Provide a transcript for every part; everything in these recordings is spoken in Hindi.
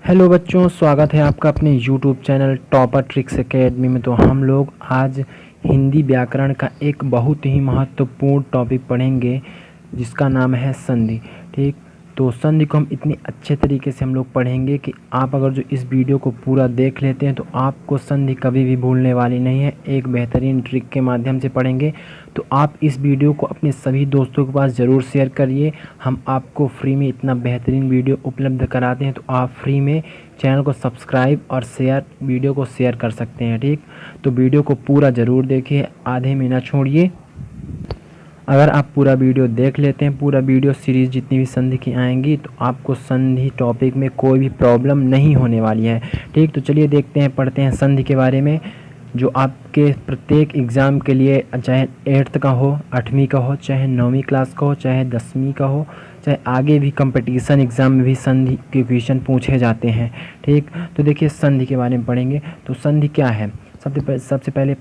हेलो बच्चों, स्वागत है आपका अपने YouTube channel topper tricks academy में। तो हम लोग आज हिंदी व्याकरण का एक बहुत ही महत्वपूर्ण टॉपिक पढ़ेंगे जिसका नाम है संधि। ठीक, तो संधि को हम इतनी अच्छे तरीके से हम लोग पढ़ेंगे कि आप अगर जो इस वीडियो को पूरा देख लेते हैं तो आपको संधि कभी भी भूलने वाली नहीं है। एक बेहतरीन ट्रिक के माध्यम से पढ़ेंगे, तो आप इस वीडियो को अपने सभी दोस्तों के पास ज़रूर शेयर करिए। हम आपको फ्री में इतना बेहतरीन वीडियो उपलब्ध कराते हैं, तो आप फ्री में चैनल को सब्सक्राइब और वीडियो को शेयर कर सकते हैं। ठीक, तो वीडियो को पूरा ज़रूर देखिए, आधे में ना छोड़िए। अगर आप पूरा वीडियो देख लेते हैं, पूरा वीडियो सीरीज़ जितनी भी संधि की आएंगी, तो आपको संधि टॉपिक में कोई भी प्रॉब्लम नहीं होने वाली है। ठीक, तो चलिए देखते हैं, पढ़ते हैं संधि के बारे में, जो आपके प्रत्येक एग्ज़ाम के लिए, चाहे 8th का हो, 8वीं का हो, चाहे 9वीं क्लास का हो, चाहे 10वीं का हो, चाहे आगे भी कंपटीशन एग्ज़ाम में भी संधि के क्वेश्चन पूछे जाते हैं। ठीक, तो देखिए संधि के बारे में पढ़ेंगे। तो संधि क्या है? सबसे पहले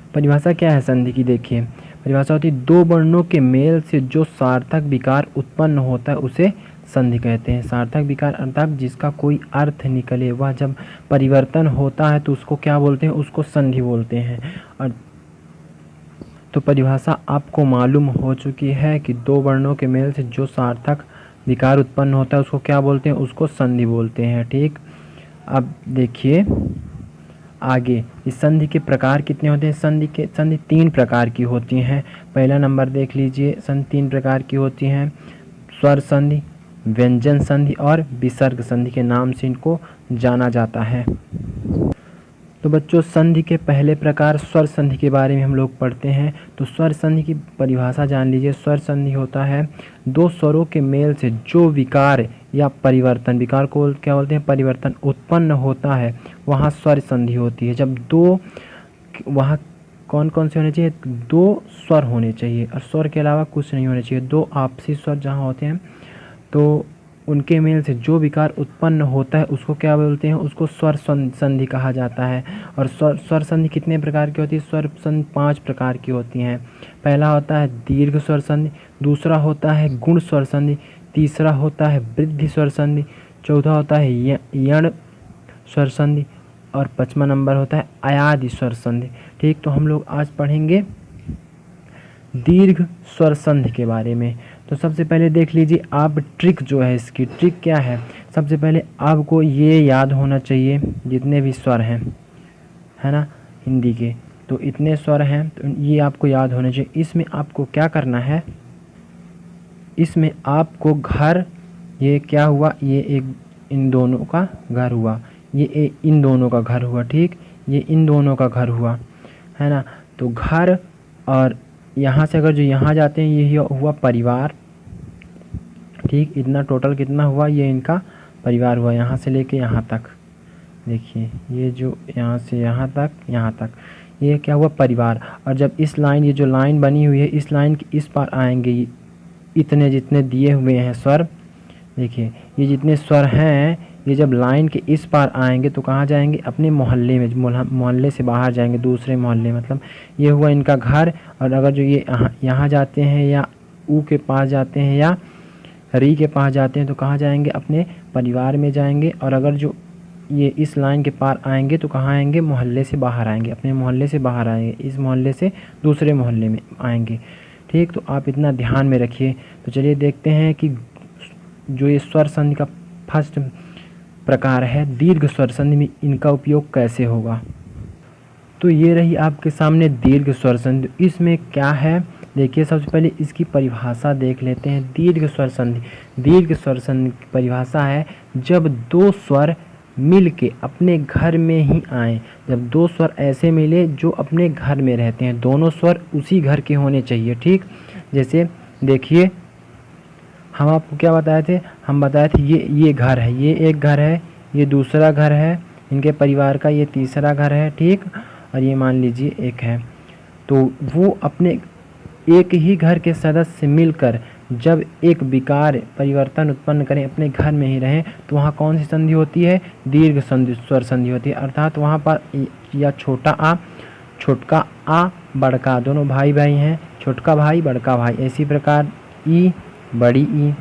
परिभाषा क्या है संधि की? देखिए, परिभाषा होती है दो वर्णों के मेल से जो सार्थक विकार उत्पन्न होता है उसे संधि कहते हैं। सार्थक विकार अर्थात जिसका कोई अर्थ निकले, वह जब परिवर्तन होता है तो उसको क्या बोलते हैं? उसको संधि बोलते हैं। और तो परिभाषा आपको मालूम हो चुकी है कि दो वर्णों के मेल से जो सार्थक विकार उत्पन्न होता है उसको क्या बोलते हैं? उसको संधि बोलते हैं। ठीक, अब देखिए आगे, इस संधि के प्रकार कितने होते हैं? संधि 3 प्रकार की होती हैं। पहला नंबर देख लीजिए, संधि 3 प्रकार की होती हैं। स्वर संधि, व्यंजन संधि और विसर्ग संधि के नाम से इनको जाना जाता है। तो बच्चों, संधि के पहले प्रकार स्वर संधि के बारे में हम लोग पढ़ते हैं। तो स्वर संधि की परिभाषा जान लीजिए। स्वर संधि होता है दो स्वरों के मेल से जो विकार या परिवर्तन, विकार को क्या बोलते हैं? परिवर्तन उत्पन्न होता है, वहाँ स्वर संधि होती है। जब दो, वहाँ कौन कौन से होने चाहिए? 2 स्वर होने चाहिए और स्वर के अलावा कुछ नहीं होने चाहिए। 2 आपसी स्वर जहाँ होते हैं तो उनके मेल से जो विकार उत्पन्न होता है उसको क्या बोलते हैं? उसको स्वर संधि कहा जाता है। और स्वर संधि कितने प्रकार की होती है? स्वर संधि 5 प्रकार की होती हैं। पहला होता है दीर्घ स्वर संधि, दूसरा होता है गुण स्वर संधि, तीसरा होता है वृद्धि स्वर संधि, चौथा होता है यण स्वर संधि और 5वां नंबर होता है अयादि स्वर संधि। ठीक, तो हम लोग आज पढ़ेंगे दीर्घ स्वर संधि के बारे में। तो सबसे पहले देख लीजिए आप, ट्रिक जो है इसकी, ट्रिक क्या है? सबसे पहले आपको ये याद होना चाहिए जितने भी स्वर हैं, है ना, हिंदी के, तो इतने स्वर हैं, तो ये आपको याद होने चाहिए। इसमें आपको क्या करना है? इसमें आपको घर, ये क्या हुआ? ये एक इन दोनों का घर हुआ, ये इन दोनों का घर हुआ। ठीक, ये इन दोनों का घर हुआ, है ना। तो घर, और यहाँ से अगर जो यहाँ जाते हैं ये हुआ परिवार। ठीक, इतना टोटल कितना हुआ? ये इनका परिवार हुआ, यहाँ से लेके यहाँ तक। देखिए ये जो यहाँ से यहाँ तक, ये क्या हुआ? परिवार। और जब इस लाइन, ये जो लाइन बनी हुई है, इस लाइन के इस पार आएंगे इतने जितने दिए हुए हैं स्वर, देखिए ये जितने स्वर हैं, ये जब लाइन के इस पार आएंगे तो कहाँ जाएंगे? अपने मोहल्ले में, मोहल्ले से बाहर जाएंगे, दूसरे मोहल्ले। मतलब ये हुआ इनका घर। और अगर जो ये यहाँ जाते हैं या ऊ के पास जाते हैं या री के पास जाते हैं तो कहाँ जाएंगे? अपने परिवार में जाएंगे। और अगर जो ये इस लाइन के पार आएंगे तो कहाँ आएंगे? मोहल्ले से बाहर आएंगे, अपने मोहल्ले से बाहर आएंगे, इस मोहल्ले से दूसरे मोहल्ले में आएंगे। ठीक, तो आप इतना ध्यान में रखिए। तो चलिए देखते हैं कि जो ये स्वर संधि का फर्स्ट प्रकार है दीर्घ स्वर संधि में इनका उपयोग कैसे होगा। तो ये रही आपके सामने दीर्घ स्वर संधि। इसमें क्या है? देखिए सबसे पहले इसकी परिभाषा देख लेते हैं। दीर्घ स्वर संधि, दीर्घ स्वर संधि की परिभाषा है जब 2 स्वर मिल के अपने घर में ही आए। जब 2 स्वर ऐसे मिले जो अपने घर में रहते हैं, दोनों स्वर उसी घर के होने चाहिए। ठीक, जैसे देखिए हम आपको क्या बताए थे? हम बताए थे ये घर है, ये एक घर है, ये दूसरा घर है इनके परिवार का, ये तीसरा घर है। ठीक, और ये मान लीजिए एक है। तो वो अपने एक ही घर के सदस्य मिलकर जब एक विकार परिवर्तन उत्पन्न करें, अपने घर में ही रहें, तो वहाँ कौन सी संधि होती है? दीर्घ संधि, स्वर संधि होती है। अर्थात वहाँ पर या छोटा आ, छोटका आ, बड़का, दोनों भाई भाई हैं, छोटका भाई बड़का भाई। इसी प्रकार ई, बड़ी ई,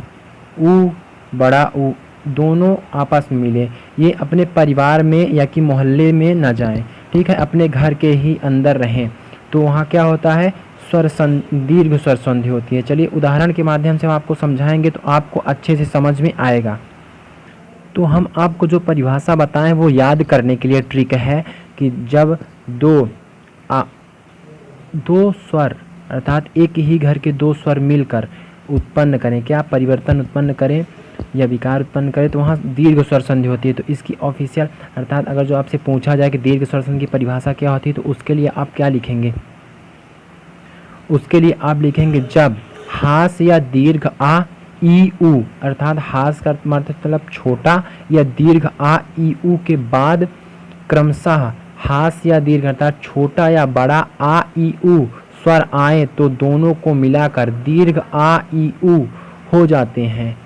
ऊ, बड़ा ऊ, दोनों आपस में मिले, ये अपने परिवार में या कि मोहल्ले में न जाएं, ठीक है, अपने घर के ही अंदर रहें। तो वहाँ क्या होता है, दीर्घ स्वर संधि होती है। चलिए उदाहरण के माध्यम से हम आपको समझाएंगे तो आपको अच्छे से समझ में आएगा। तो हम आपको जो परिभाषा बताएं वो याद करने के लिए ट्रिक है कि जब दो स्वर अर्थात एक ही घर के दो स्वर मिलकर उत्पन्न करें, क्या परिवर्तन उत्पन्न करें या विकार उत्पन्न करें, तो वहाँ दीर्घ स्वर संधि होती है। तो इसकी ऑफिशियल अर्थात अगर जो आपसे पूछा जाए कि दीर्घ स्वर संधि की परिभाषा क्या होती है, तो उसके लिए आप क्या लिखेंगे, उसके लिए आप लिखेंगे जब हास या दीर्घ आ ई उ अर्थात हास का मतलब छोटा या दीर्घ आ ई उ के बाद क्रमशः हास या दीर्घ अर्थात छोटा या बड़ा आ ई उ स्वर आए तो दोनों को मिलाकर दीर्घ आ ई उ हो जाते हैं।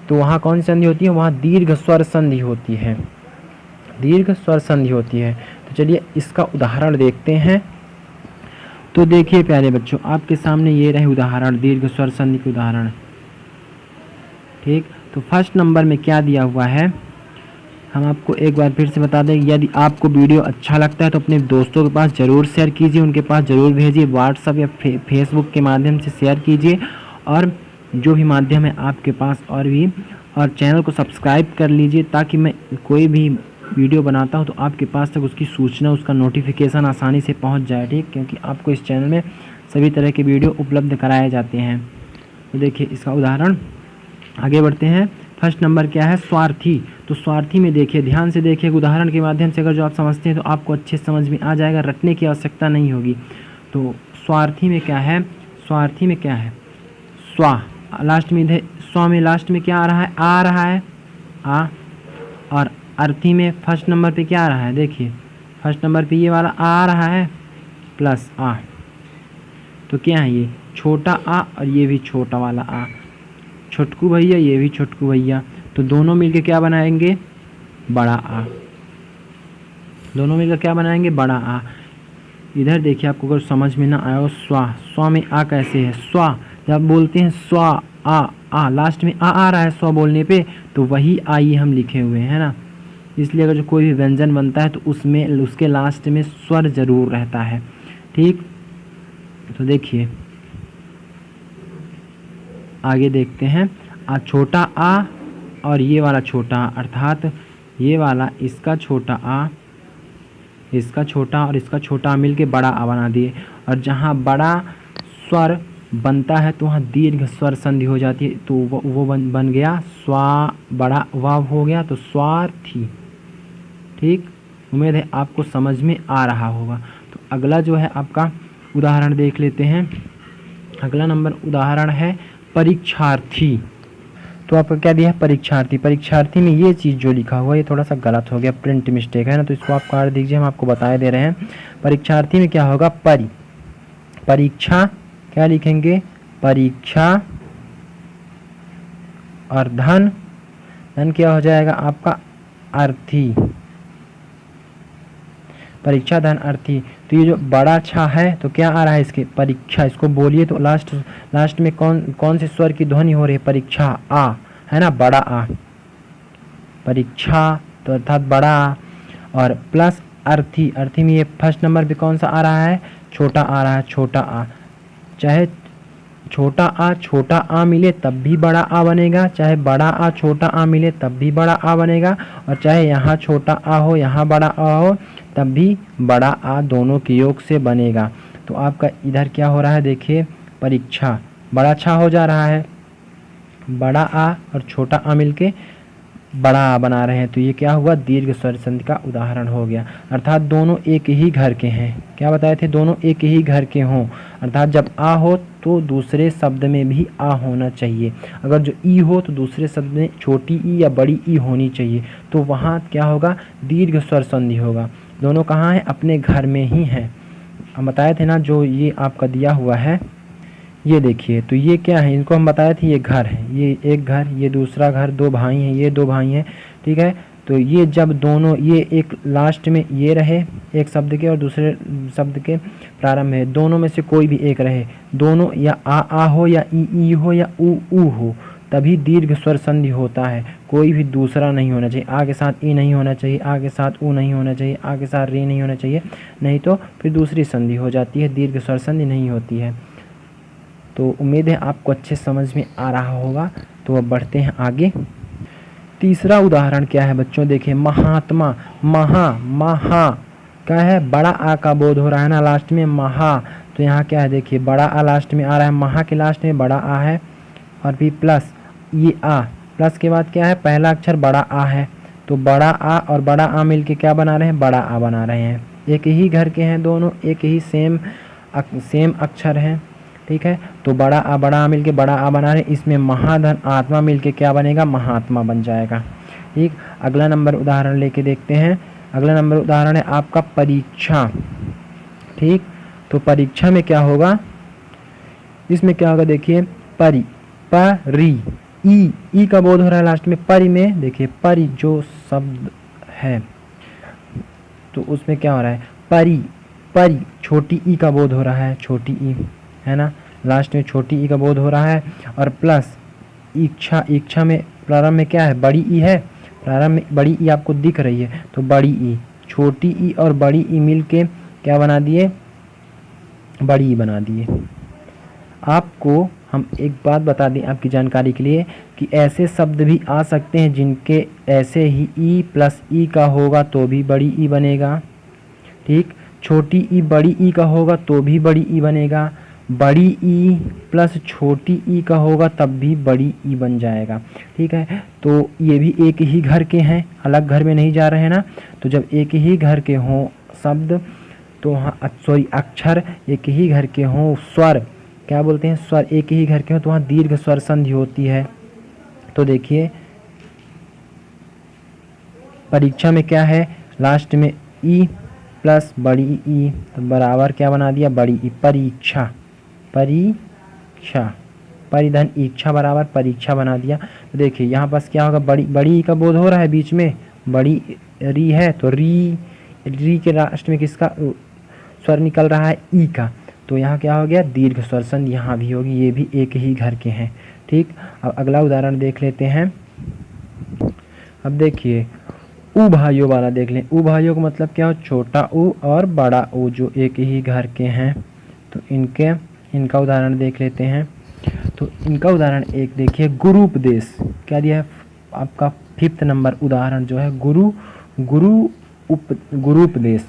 तो वहाँ कौन सी संधि होती है, वहाँ दीर्घ स्वर संधि होती है, दीर्घ स्वर संधि होती है। तो चलिए इसका उदाहरण देखते हैं। तो देखिए प्यारे बच्चों, आपके सामने ये रहे उदाहरण, दीर्घ स्वर संधि के उदाहरण, ठीक। तो फर्स्ट नंबर में क्या दिया हुआ है, हम आपको एक बार फिर से बता दें, यदि आपको वीडियो अच्छा लगता है तो अपने दोस्तों के पास ज़रूर शेयर कीजिए, उनके पास ज़रूर भेजिए, व्हाट्सएप या फेसबुक के माध्यम से शेयर कीजिए, और जो भी माध्यम है आपके पास और चैनल को सब्सक्राइब कर लीजिए ताकि मैं कोई भी वीडियो बनाता हूं तो आपके पास तक उसकी सूचना, उसका नोटिफिकेशन आसानी से पहुंच जाए, ठीक, क्योंकि आपको इस चैनल में सभी तरह के वीडियो उपलब्ध कराए जाते हैं। तो देखिए इसका उदाहरण, आगे बढ़ते हैं। फर्स्ट नंबर क्या है, स्वार्थी। तो स्वार्थी में देखिए, ध्यान से देखिए, उदाहरण के माध्यम से अगर जो आप समझते हैं तो आपको अच्छे समझ में आ जाएगा, रटने की आवश्यकता नहीं होगी। तो स्वार्थी में क्या है, स्वार्थी में क्या है, स्वा लास्ट में, स्वा में लास्ट में क्या आ रहा है, आ रहा है आ, और अर्थी में फर्स्ट नंबर पे क्या आ रहा है, देखिए फर्स्ट नंबर पे ये वाला आ रहा है प्लस आ, तो क्या है ये छोटा आ और ये भी छोटा वाला आ, छोटकू भैया ये भी छोटकू भैया, तो दोनों मिलके क्या बनाएंगे, बड़ा आ, दोनों मिलकर क्या बनाएंगे, बड़ा आ। इधर देखिए, आपको अगर समझ में ना आया हो, स्वा, स्वा में आ कैसे है, स्वा जब बोलते हैं स्वा आ लास्ट में आ रहा है स्वा बोलने पे, तो वही आई हम लिखे हुए हैं ना, इसलिए अगर जो कोई भी व्यंजन बनता है तो उसमें उसके लास्ट में स्वर जरूर रहता है, ठीक। तो देखिए आगे देखते हैं, छोटा आ और ये वाला छोटा आ, अर्थात ये वाला इसका छोटा आ, इसका छोटा और इसका छोटा मिल के बड़ा आ बना दिए, और जहाँ बड़ा स्वर बनता है तो वहाँ दीर्घ स्वर संधि हो जाती है, तो वो बन गया स्वा, बड़ा वाव हो गया, तो स्वार्थी, ठीक। उम्मीद है आपको समझ में आ रहा होगा। तो अगला जो है आपका उदाहरण देख लेते हैं। अगला नंबर उदाहरण है परीक्षार्थी। तो आपका क्या दिया है, परीक्षार्थी। परीक्षार्थी में ये चीज़ जो लिखा हुआ है ये थोड़ा सा गलत हो गया, प्रिंट मिस्टेक है ना, तो इसको आप काट दीजिए, हम आपको बताए दे रहे हैं। परीक्षार्थी में क्या होगा, परीक्षा क्या लिखेंगे, परीक्षा, और धन क्या हो जाएगा आपका, अर्थी, परीक्षा धन अर्थी। तो ये जो बड़ा छा है तो क्या आ रहा है इसके, परीक्षा, इसको बोलिए तो लास्ट में कौन से स्वर की ध्वनि हो रही है, परीक्षा आ, है ना, बड़ा आ, परीक्षा तो अर्थात बड़ा आ, और प्लस अर्थी, अर्थी में ये फर्स्ट नंबर पे कौन सा आ रहा है, छोटा आ रहा है, छोटा आ, चाहे छोटा आ मिले तब भी बड़ा आ बनेगा, चाहे बड़ा आ छोटा आ मिले तब भी बड़ा आ बनेगा, और चाहे यहाँ छोटा आ हो यहाँ बड़ा आ हो तब भी बड़ा आ दोनों के योग से बनेगा। तो आपका इधर क्या हो रहा है, देखिए परीक्षा, बड़ा छा हो जा रहा है, बड़ा आ और छोटा आ मिलके बड़ा आ बना रहे हैं, तो ये क्या हुआ, दीर्घ स्वर संधि का उदाहरण हो गया। अर्थात दोनों एक ही घर के हैं, क्या बताए थे, दोनों एक ही घर के हों, अर्थात जब आ हो तो दूसरे शब्द में भी आ होना चाहिए, अगर जो ई हो तो दूसरे शब्द में छोटी ई या बड़ी ई होनी चाहिए, तो वहाँ क्या होगा, दीर्घ स्वर संधि होगा। दोनों कहाँ हैं, अपने घर में ही हैं। हम बताए थे ना, जो ये आपका दिया हुआ है ये देखिए, तो ये क्या है, इनको हम बताए थे, ये घर है, ये एक घर, ये दूसरा घर, दो भाई हैं, ये दो भाई हैं, ठीक है। तो ये जब दोनों, ये एक लास्ट में ये रहे एक शब्द के और दूसरे शब्द के प्रारंभ है, दोनों में से कोई भी एक रहे, दोनों या आ हो या ई हो या ऊ हो, तभी दीर्घ स्वर संधि होता है, कोई भी दूसरा नहीं होना चाहिए। आ के साथ ई नहीं होना चाहिए, आ के साथ ऊ नहीं होना चाहिए, आ के साथ री नहीं होना चाहिए, नहीं तो फिर दूसरी संधि हो जाती है, दीर्घ स्वर संधि नहीं होती है। तो उम्मीद है आपको अच्छे समझ में आ रहा होगा। तो अब बढ़ते हैं आगे। तीसरा उदाहरण क्या है बच्चों, देखिए महात्मा, महा क्या है, बड़ा आ का बोध हो रहा है ना लास्ट में, महा। तो यहाँ क्या है, देखिए बड़ा आ लास्ट में आ रहा है, महा के लास्ट में बड़ा आ है और भी प्लस ये आ, प्लस के बाद क्या है, पहला अक्षर बड़ा आ है। तो बड़ा आ और बड़ा आ मिलके क्या बना रहे हैं, बड़ा आ बना रहे हैं। एक ही घर के हैं दोनों, एक ही सेम अक्षर हैं, ठीक है। तो बड़ा आ मिलके बड़ा आ बना रहे हैं। इसमें महाधन आत्मा मिलके क्या बनेगा, महात्मा बन जाएगा, ठीक। अगला नंबर उदाहरण लेके देखते हैं। अगला नंबर उदाहरण है आपका परीक्षा, ठीक। तो परीक्षा में क्या होगा, इसमें क्या होगा, देखिए परी ई का बोध हो रहा है लास्ट में। परी में देखिए परी जो शब्द है तो उसमें क्या हो रहा है, परी छोटी ई का बोध हो रहा है, छोटी ई है ना, लास्ट में छोटी ई का बोध हो रहा है। और प्लस इच्छा में प्रारंभ में क्या है, बड़ी ई है, प्रारंभ में बड़ी ई आपको दिख रही है, तो बड़ी ई, छोटी ई और बड़ी ई मिल के क्या बना दिए, बड़ी ई बना दिए। आपको हम एक बात बता दें आपकी जानकारी के लिए कि ऐसे शब्द भी आ सकते हैं जिनके ऐसे ही ई प्लस ई का होगा तो भी बड़ी ई बनेगा, ठीक। छोटी ई बड़ी ई का होगा तो भी बड़ी ई बनेगा, बड़ी ई प्लस छोटी ई का होगा तब भी बड़ी ई बन जाएगा, ठीक है। तो ये भी एक ही घर के हैं, अलग घर में नहीं जा रहे हैं ना। तो जब एक ही घर के हों शब्द तो अक्षर एक ही घर के हों, स्वर क्या बोलते हैं, स्वर एक ही घर के हों तो वहाँ दीर्घ स्वर संधि होती है। तो देखिए परीक्षा में क्या है, लास्ट में ई प्लस बड़ी ई तो बराबर क्या बना दिया, बड़ी ई, परीक्षा परिधन इच्छा बराबर परीक्षा बना दिया। तो देखिए यहाँ पास क्या होगा, बड़ी का बोध हो रहा है, बीच में बड़ी री है तो री के लास्ट में किसका स्वर निकल रहा है, ई का। तो यहाँ क्या हो गया, दीर्घ स्वर संधि यहाँ भी होगी, ये भी एक ही घर के हैं, ठीक। अब अगला उदाहरण देख लेते हैं। अब देखिए ऊ भाइयों वाला देख लें। ऊ भाइयों का मतलब क्या हो, छोटा ऊ और बड़ा ऊ जो एक ही घर के हैं। तो इनका उदाहरण देख लेते हैं। तो इनका उदाहरण एक देखिए, गुरुपदेश क्या दिया है आपका 5th नंबर उदाहरण जो है गुरुपदेश।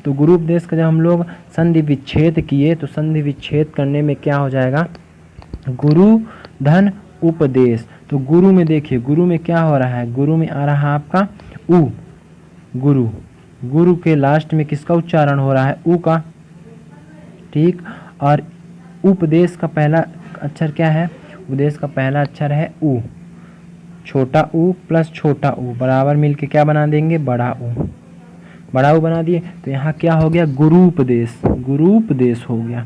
तो गुरुपदेश का जब हम लोग संधि विच्छेद किए तो संधि विच्छेद करने में क्या हो जाएगा, गुरु धन उपदेश। तो गुरु में देखिए, गुरु में क्या हो रहा है, गुरु में आ रहा है आपका ऊ, गुरु के लास्ट में किसका उच्चारण हो रहा है, ऊ का, ठीक। और उपदेश का पहला अक्षर क्या है, उपदेश का पहला अक्षर है ऊ, छोटा ऊ प्लस छोटा ऊ बराबर मिलके क्या बना देंगे, बड़ा ऊ बना दिए। तो यहाँ क्या हो गया, गुरुपदेश हो गया,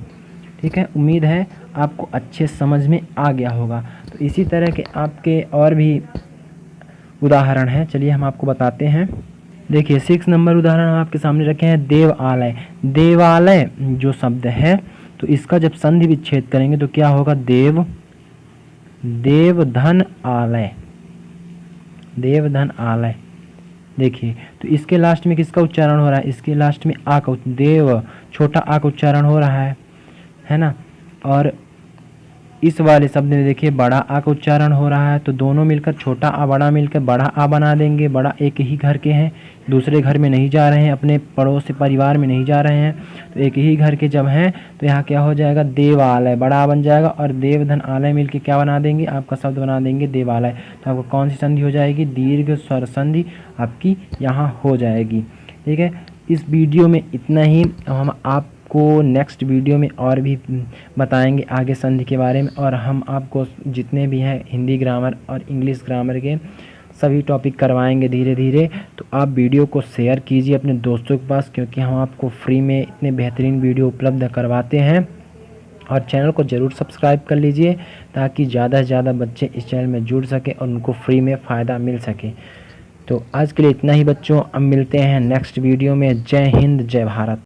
ठीक है। उम्मीद है आपको अच्छे समझ में आ गया होगा। तो इसी तरह के आपके और भी उदाहरण हैं, चलिए हम आपको बताते हैं। देखिए 6 नंबर उदाहरण हम आपके सामने रखे हैं, देवालय जो शब्द है तो इसका जब संधि विच्छेद करेंगे तो क्या होगा, देवधन आलय। देखिए तो इसके लास्ट में किसका उच्चारण हो रहा है, इसके लास्ट में आ का, देव छोटा आ का उच्चारण हो रहा है ना। और इस वाले शब्द में देखिए बड़ा आ का उच्चारण हो रहा है, तो दोनों मिलकर छोटा आ बड़ा मिलकर बड़ा आ बना देंगे। बड़ा एक ही घर के हैं, दूसरे घर में नहीं जा रहे हैं, अपने पड़ोस परिवार में नहीं जा रहे हैं, तो एक ही घर के जब हैं तो यहाँ क्या हो जाएगा, देवालय बड़ा आ बन जाएगा और देवधन आलय मिलकर क्या बना देंगे, आपका शब्द बना देंगे देवालय। तो आपको कौन सी संधि हो जाएगी, दीर्घ स्वर संधि आपकी यहाँ हो जाएगी, ठीक है। इस वीडियो में इतना ही। हम आपको नेक्स्ट वीडियो में और भी बताएंगे आगे संधि के बारे में, और हम आपको जितने भी हैं हिंदी ग्रामर और इंग्लिश ग्रामर के सभी टॉपिक करवाएंगे धीरे धीरे। तो आप वीडियो को शेयर कीजिए अपने दोस्तों के पास, क्योंकि हम आपको फ्री में इतने बेहतरीन वीडियो उपलब्ध करवाते हैं। और चैनल को ज़रूर सब्सक्राइब कर लीजिए ताकि ज़्यादा से ज़्यादा बच्चे इस चैनल में जुड़ सके और उनको फ्री में फ़ायदा मिल सके। तो आज के लिए इतना ही बच्चों, अब मिलते हैं नेक्स्ट वीडियो में। जय हिंद, जय भारत।